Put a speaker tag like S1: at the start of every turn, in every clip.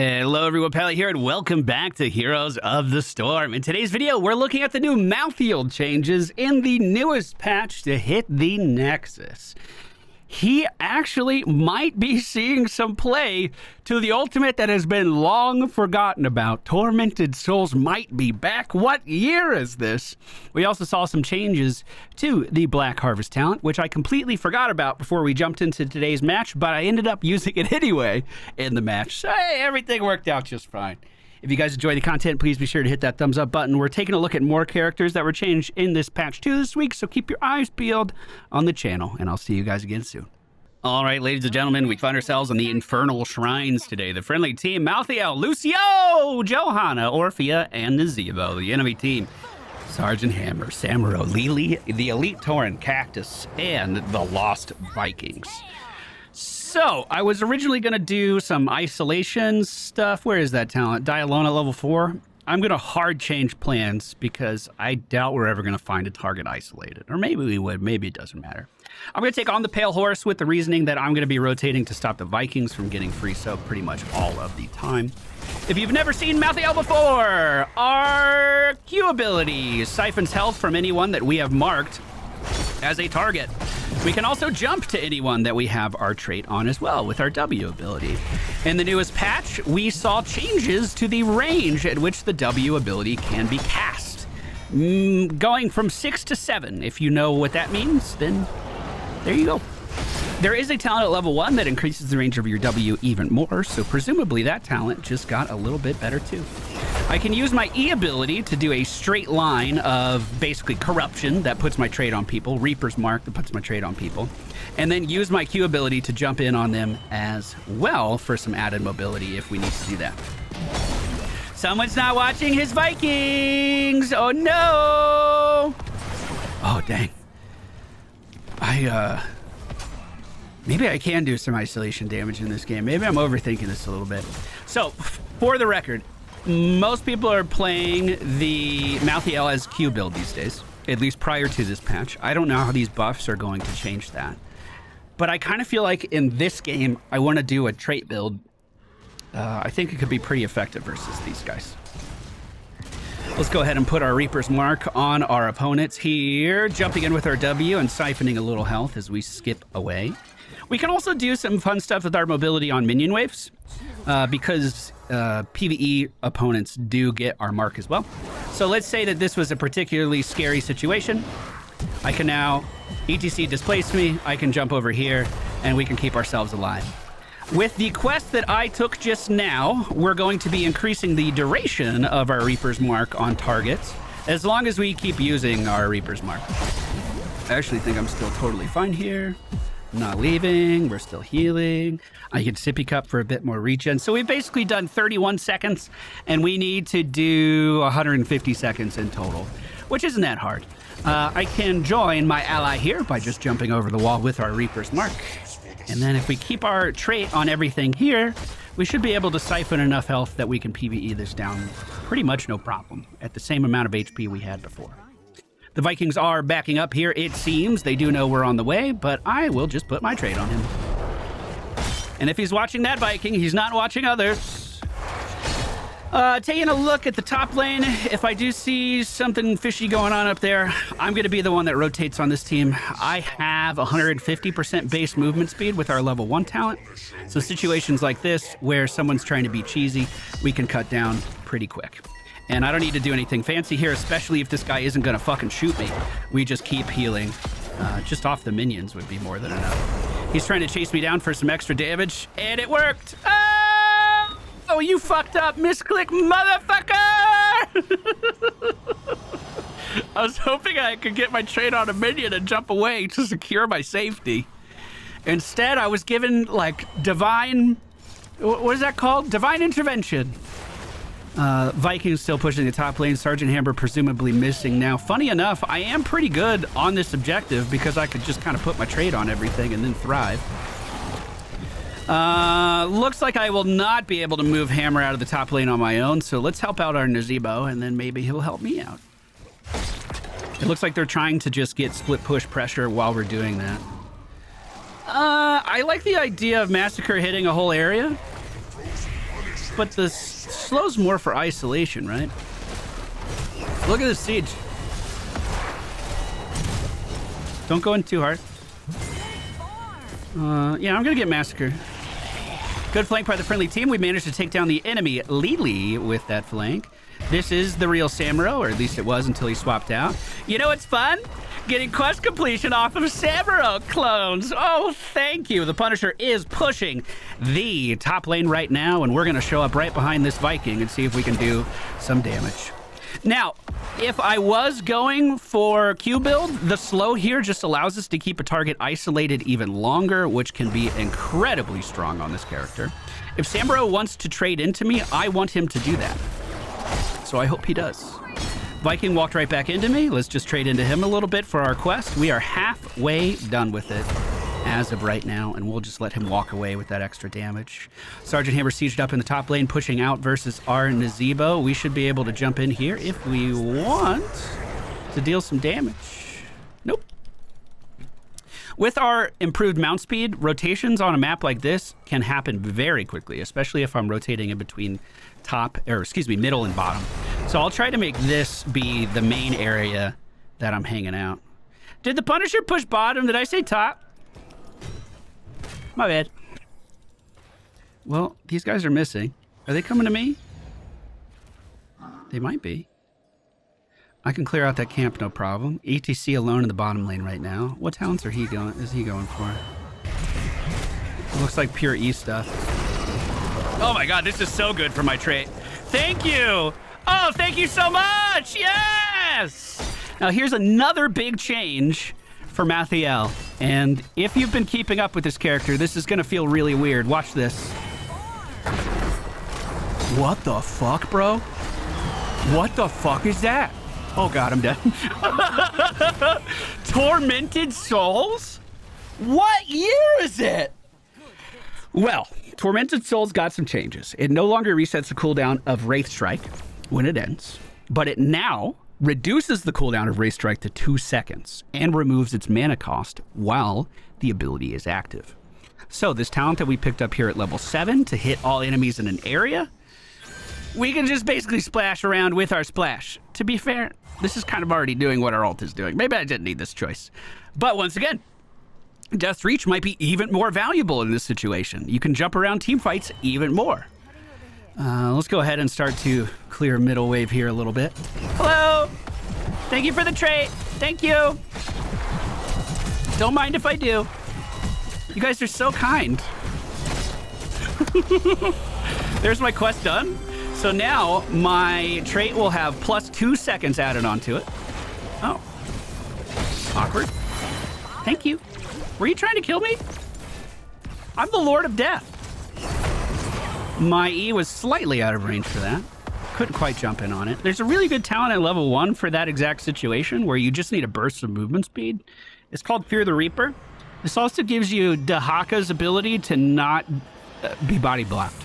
S1: Hello everyone, Pally here, and welcome back to Heroes of the Storm. In today's video, we're looking at the new Malthael changes in the newest patch to hit the Nexus. He actually might be seeing some play to the ultimate that has been long forgotten about. Tormented Souls might be back. What year is this? We also saw some changes to the Black Harvest talent, which I completely forgot about before we jumped into today's match, but I ended up using it anyway in the match. So hey, everything worked out just fine. If you guys enjoy the content, please be sure to hit that thumbs up button. We're taking a look at more characters that were changed in this patch 2 this week, so keep your eyes peeled on the channel, and I'll see you guys again soon. All right, ladies and gentlemen, we find ourselves on the Infernal Shrines today. The friendly team, Malthael, Lucio, Johanna, Orphea, and Nazebo. The enemy team, Sergeant Hammer, Samuro, Lily, the Elite Tauren, Cactus, and the Lost Vikings. So, I was originally going to do some isolation stuff. Where is that talent? Dialona level 4. I'm going to hard change plans because I doubt we're ever going to find a target isolated. Or maybe we would. Maybe it doesn't matter. I'm going to take on the Pale Horse with the reasoning that I'm going to be rotating to stop the Vikings from getting free soak pretty much all of the time. If you've never seen Malthael before, our Q ability siphons health from anyone that we have marked as a target. We can also jump to anyone that we have our trait on as well with our W ability. In the newest patch, we saw changes to the range at which the W ability can be cast. Going from 6 to 7. If you know what that means, then there you go. There is a talent at level 1 that increases the range of your W even more, so presumably that talent just got a little bit better too. I can use my E ability to do a straight line of basically corruption that puts my trait on people, Reaper's Mark that puts my trait on people, and then use my Q ability to jump in on them as well for some added mobility if we need to do that. Someone's not watching his Vikings! Oh no! Oh dang. Maybe I can do some isolation damage in this game. Maybe I'm overthinking this a little bit. So, for the record, most people are playing the Malthael as Q build these days, at least prior to this patch. I don't know how these buffs are going to change that. But I kind of feel like in this game, I want to do a trait build. I think it could be pretty effective versus these guys. Let's go ahead and put our Reaper's Mark on our opponents here, jumping in with our W and siphoning a little health as we skip away. We can also do some fun stuff with our mobility on minion waves because PvE opponents do get our mark as well. So let's say that this was a particularly scary situation. I can now ETC displace me, I can jump over here, and we can keep ourselves alive. With the quest that I took just now, we're going to be increasing the duration of our Reaper's Mark on targets, as long as we keep using our Reaper's Mark. I actually think I'm still totally fine here. I'm not leaving, we're still healing. I can sippy cup for a bit more regen. So we've basically done 31 seconds, and we need to do 150 seconds in total, which isn't that hard. I can join my ally here by just jumping over the wall with our Reaper's Mark. And then if we keep our trait on everything here, we should be able to siphon enough health that we can PvE this down pretty much no problem at the same amount of HP we had before. The Vikings are backing up here, it seems. They do know we're on the way, but I will just put my trait on him. And if he's watching that Viking, he's not watching others. Taking a look at the top lane, if I do see something fishy going on up there, I'm going to be the one that rotates on this team. I have 150% base movement speed with our level 1 talent. So situations like this, where someone's trying to be cheesy, we can cut down pretty quick. And I don't need to do anything fancy here, especially if this guy isn't going to fucking shoot me. We just keep healing. Just off the minions would be more than enough. He's trying to chase me down for some extra damage, and it worked! Oh, you fucked up, misclick motherfucker! I was hoping I could get my trait on a minion and jump away to secure my safety. Instead, I was given, like, divine... What is that called? Divine intervention. Vikings still pushing the top lane. Sergeant Hammer presumably missing now. Funny enough, I am pretty good on this objective because I could just kind of put my trait on everything and then thrive. Looks like I will not be able to move Hammer out of the top lane on my own, so let's help out our Nazebo, and then maybe he'll help me out. It looks like they're trying to just get split push pressure while we're doing that. I like the idea of Massacre hitting a whole area. but the slow's more for isolation, right? Look at this siege. Don't go in too hard. Yeah, I'm gonna get massacred. Good flank by the friendly team. We managed to take down the enemy Lily with that flank. This is the real Samuro, or at least it was until he swapped out. You know what's fun? Getting quest completion off of Samuro clones. Oh, thank you. The Punisher is pushing the top lane right now, and we're going to show up right behind this Viking and see if we can do some damage. Now, if I was going for Q build, the slow here just allows us to keep a target isolated even longer, which can be incredibly strong on this character. If Samuro wants to trade into me, I want him to do that. So I hope he does. Viking walked right back into me. Let's just trade into him a little bit for our quest. We are halfway done with it as of right now, and we'll just let him walk away with that extra damage. Sergeant Hammer sieged up in the top lane, pushing out versus our Nazebo. We should be able to jump in here if we want to deal some damage. Nope. With our improved mount speed, rotations on a map like this can happen very quickly, especially if I'm rotating in between middle and bottom. So I'll try to make this be the main area that I'm hanging out. Did the Punisher push bottom? Did I say top? My bad. Well, these guys are missing. Are they coming to me? They might be. I can clear out that camp, no problem. ETC alone in the bottom lane right now. What talents is he going for? It looks like pure E stuff. Oh my god, this is so good for my trait. Thank you! Oh, thank you so much! Yes! Now here's another big change for Malthael. And if you've been keeping up with this character, this is gonna feel really weird. Watch this. What the fuck, bro? What the fuck is that? Oh god, I'm dead. Tormented Souls? What year is it? Well, Tormented Souls got some changes. It no longer resets the cooldown of Wraith Strike when it ends, but it now reduces the cooldown of Wraith Strike to 2 seconds and removes its mana cost while the ability is active. So this talent that we picked up here at level 7 to hit all enemies in an area, we can just basically splash around with our splash. To be fair, this is kind of already doing what our ult is doing. Maybe I didn't need this choice. But once again, Death's Reach might be even more valuable in this situation. You can jump around team fights even more. Let's go ahead and start to clear middle wave here a little bit. Hello! Thank you for the trait. Thank you. Don't mind if I do. You guys are so kind. There's my quest done. So now my trait will have +2 seconds added onto it. Oh. Awkward. Thank you. Were you trying to kill me? I'm the Lord of Death. My E was slightly out of range for that. Couldn't quite jump in on it. There's a really good talent at level 1 for that exact situation where you just need a burst of movement speed. It's called Fear the Reaper. This also gives you Dahaka's ability to not be body blocked.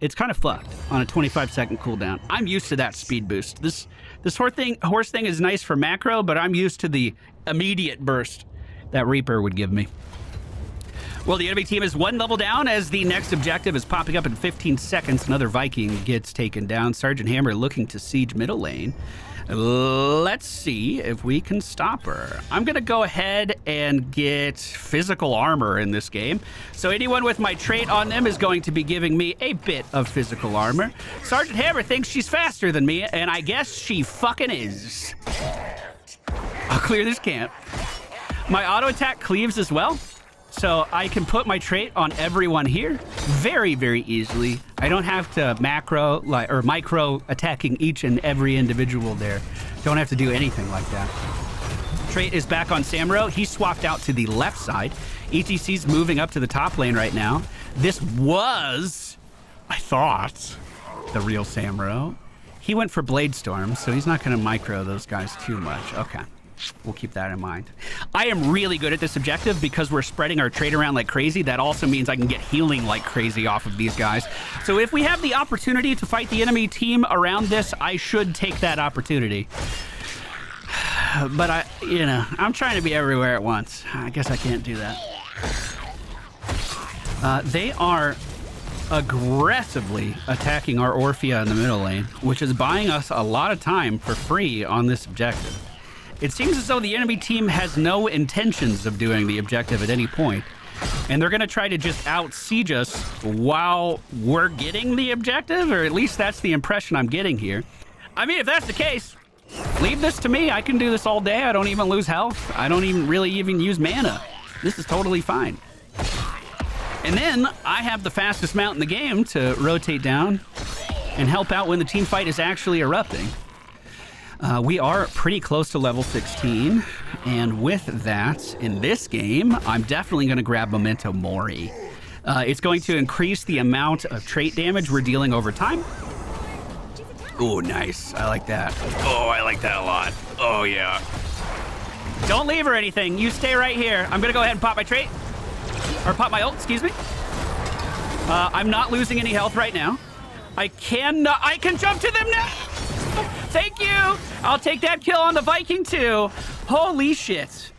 S1: It's kind of fucked on a 25-second cooldown. I'm used to that speed boost. This horse thing is nice for macro, but I'm used to the immediate burst that Reaper would give me. Well, the enemy team is 1 level down as the next objective is popping up in 15 seconds. Another Viking gets taken down. Sergeant Hammer looking to siege middle lane. Let's see if we can stop her. I'm going to go ahead and get physical armor in this game. So anyone with my trait on them is going to be giving me a bit of physical armor. Sergeant Hammer thinks she's faster than me, and I guess she fucking is. I'll clear this camp. My auto attack cleaves as well, so I can put my trait on everyone here very, very easily. I don't have to micro attacking each and every individual there. Don't have to do anything like that. Trait is back on Samuro. He swapped out to the left side. ETC's moving up to the top lane right now. This was, I thought, the real Samuro. He went for Blade Storm, so he's not going to micro those guys too much. Okay. We'll keep that in mind. I am really good at this objective because we're spreading our trait around like crazy. That also means I can get healing like crazy off of these guys. So if we have the opportunity to fight the enemy team around this, I should take that opportunity. But I'm trying to be everywhere at once. I guess I can't do that. They are aggressively attacking our Orphea in the middle lane, which is buying us a lot of time for free on this objective. It seems as though the enemy team has no intentions of doing the objective at any point, and they're going to try to just out-siege us while we're getting the objective, or at least that's the impression I'm getting here. I mean, if that's the case, leave this to me. I can do this all day. I don't even lose health. I don't even really use mana. This is totally fine. And then I have the fastest mount in the game to rotate down and help out when the team fight is actually erupting. We are pretty close to level 16, and with that, in this game, I'm definitely going to grab Memento Mori. It's going to increase the amount of trait damage we're dealing over time. Oh, nice. I like that. Oh, I like that a lot. Oh, yeah. Don't leave or anything. You stay right here. I'm going to go ahead and pop my trait. Or pop my ult, excuse me. I'm not losing any health right now. I can jump to them now. Thank you. I'll take that kill on the Viking too. Holy shit.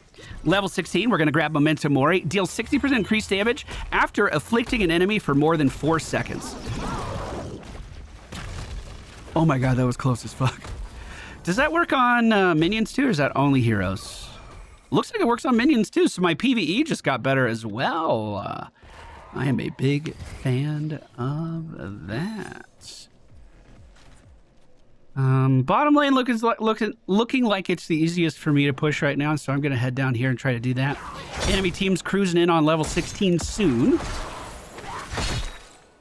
S1: Level 16, we're going to grab Memento Mori. Deal 60% increased damage after afflicting an enemy for more than 4 seconds. Oh my god, that was close as fuck. Does that work on minions too, or is that only heroes? Looks like it works on minions too, so my PvE just got better as well. I am a big fan of that. Bottom lane looking like it's the easiest for me to push right now, so I'm going to head down here and try to do that. Enemy team's cruising in on level 16 soon.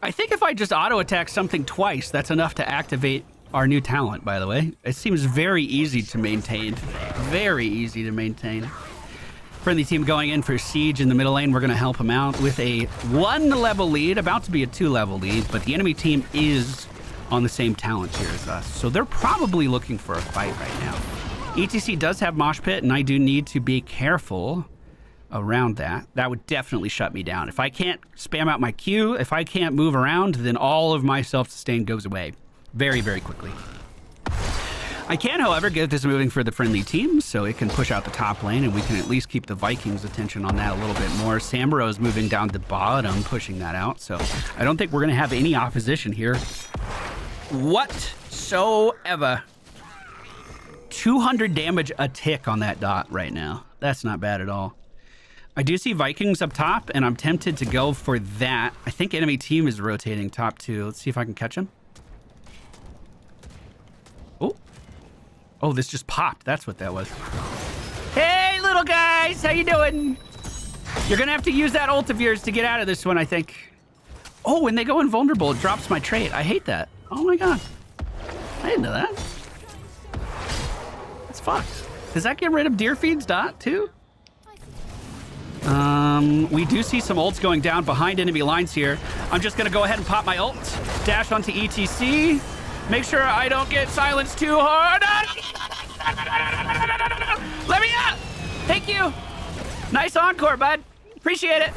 S1: I think if I just auto-attack something twice, that's enough to activate our new talent, by the way. It seems very easy to maintain. Very easy to maintain. Friendly team going in for siege in the middle lane. We're going to help them out with a 1-level lead, about to be a 2-level lead, but the enemy team is on the same talent tier as us, so they're probably looking for a fight right now. ETC does have Mosh Pit, and I do need to be careful around that. That would definitely shut me down. If I can't spam out my Q, if I can't move around, then all of my self-sustain goes away very, very quickly. I can, however, get this moving for the friendly team, so it can push out the top lane, and we can at least keep the Vikings' attention on that a little bit more. Sambro is moving down the bottom, pushing that out, so I don't think we're going to have any opposition here whatsoever. 200 damage a tick on that dot right now. That's not bad at all. I do see Vikings up top, and I'm tempted to go for that. I think enemy team is rotating top too. Let's see if I can catch him. Oh, this just popped. That's what that was. Hey, little guys. How you doing? You're going to have to use that ult of yours to get out of this one, I think. Oh, when they go invulnerable, it drops my trait. I hate that. Oh, my God. I didn't know that. That's fucked. Does that get rid of Deerfiend's dot, too? We do see some ults going down behind enemy lines here. I'm just going to go ahead and pop my ult. Dash onto ETC. Make sure I don't get silenced too hard. Let me out. Thank you. Nice encore, bud. Appreciate it.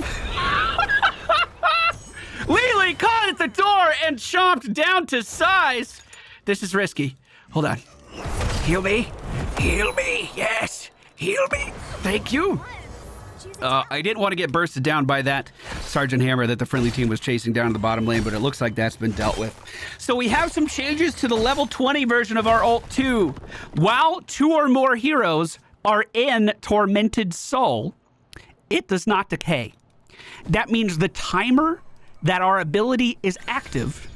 S1: Lily caught at the door and chomped down to size. This is risky. Hold on. Heal me. Heal me. Yes. Heal me. Thank you. I didn't want to get bursted down by that Sergeant Hammer that the friendly team was chasing down to the bottom lane, but it looks like that's been dealt with. So we have some changes to the level 20 version of our ult 2. While 2 or more heroes are in Tormented Soul, it does not decay. That means the timer that our ability is active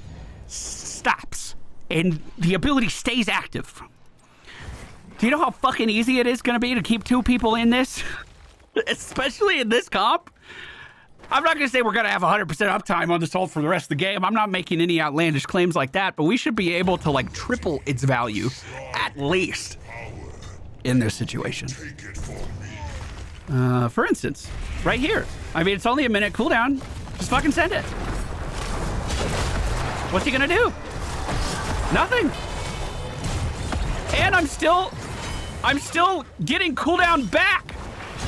S1: stops, and the ability stays active. Do you know how fucking easy it is going to be to keep 2 people in this? Especially in this comp. I'm not going to say we're going to have 100% uptime on this ult for the rest of the game. I'm not making any outlandish claims like that, but we should be able to like triple its value at least in this situation. For instance, right here. I mean, it's only a minute cooldown. Just fucking send it. What's he going to do? Nothing. And I'm still getting cooldown back.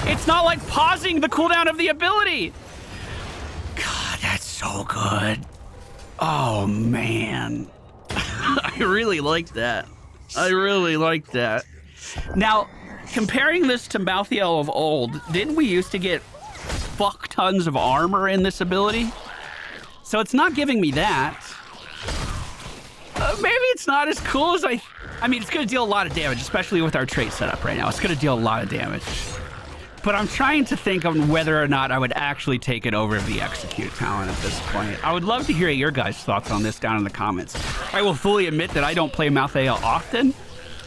S1: It's not like pausing the cooldown of the ability. God, that's so good. Oh, man. I really like that. I really like that. Now, comparing this to Malthael of old, didn't we used to get fuck tons of armor in this ability? So it's not giving me that. Maybe it's not as cool as I mean, it's going to deal a lot of damage, especially with our trait setup right now. It's going to deal a lot of damage. But I'm trying to think on whether or not I would actually take it over the execute talent at this point. I would love to hear your guys' thoughts on this down in the comments. I will fully admit that I don't play Malthael often.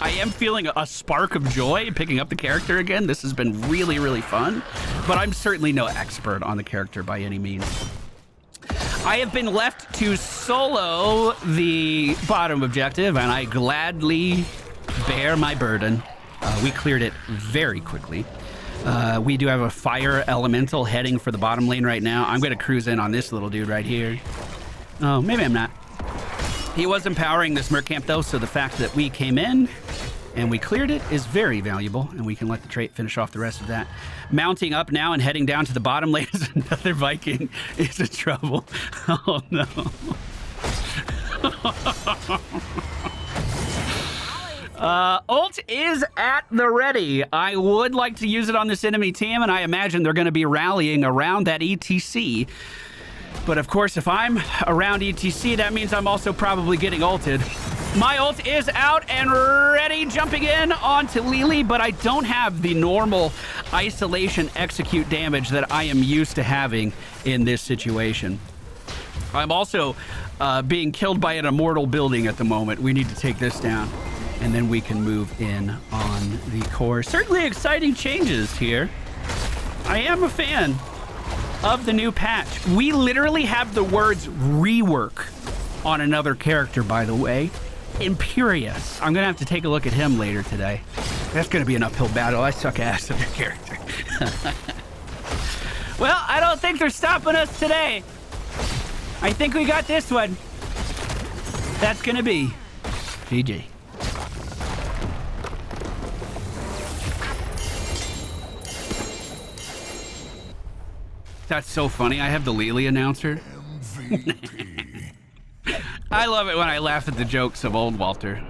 S1: I am feeling a spark of joy picking up the character again. This has been really, really fun. But I'm certainly no expert on the character by any means. I have been left to solo the bottom objective, and I gladly bear my burden. We cleared it very quickly. We do have a fire elemental heading for the bottom lane right now. I'm going to cruise in on this little dude right here. Oh, maybe I'm not. He was empowering this merc camp, though, so the fact that we came in and we cleared it is very valuable, and we can let the trait finish off the rest of that. Mounting up now and heading down to the bottom lane is another Viking is in trouble. Oh, no. Ult is at the ready. I would like to use it on this enemy team, and I imagine they're going to be rallying around that ETC. But of course, if I'm around ETC, that means I'm also probably getting ulted. My ult is out and ready, jumping in onto Lily, but I don't have the normal isolation execute damage that I am used to having in this situation. I'm also being killed by an immortal building at the moment. We need to take this down, and then we can move in on the core. Certainly exciting changes here. I am a fan of the new patch. We literally have the words rework on another character, by the way. Imperious. I'm gonna have to take a look at him later today. That's gonna be an uphill battle. I suck ass at their character. Well, I don't think they're stopping us today. I think we got this one. That's gonna be GG. That's so funny. I have the Lily announcer. I love it when I laugh at the jokes of old Walter.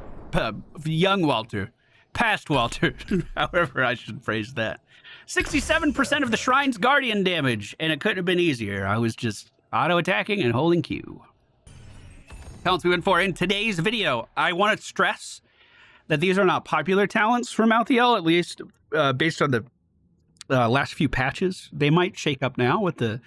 S1: Young Walter. Past Walter. However I should phrase that. 67% of the Shrine's Guardian damage, and it couldn't have been easier. I was just auto-attacking and holding Q. Talents we went for in today's video. I want to stress that these are not popular talents for Malthael, at least based on the last few patches. They might shake up now with the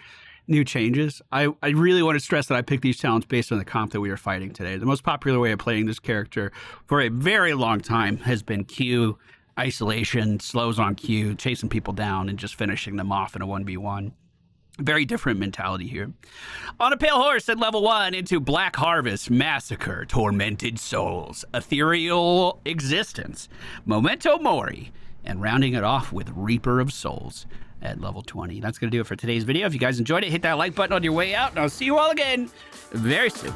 S1: new changes. I really want to stress that I picked these talents based on the comp that we are fighting today. The most popular way of playing this character for a very long time has been Q, isolation, slows on Q, chasing people down and just finishing them off in a 1v1. Very different mentality here. On a pale horse at level 1 into Black Harvest, Massacre, Tormented Souls, Ethereal Existence, Memento Mori, and rounding it off with Reaper of Souls at level 20. That's going to do it for today's video. If you guys enjoyed it, hit that like button on your way out, and I'll see you all again very soon.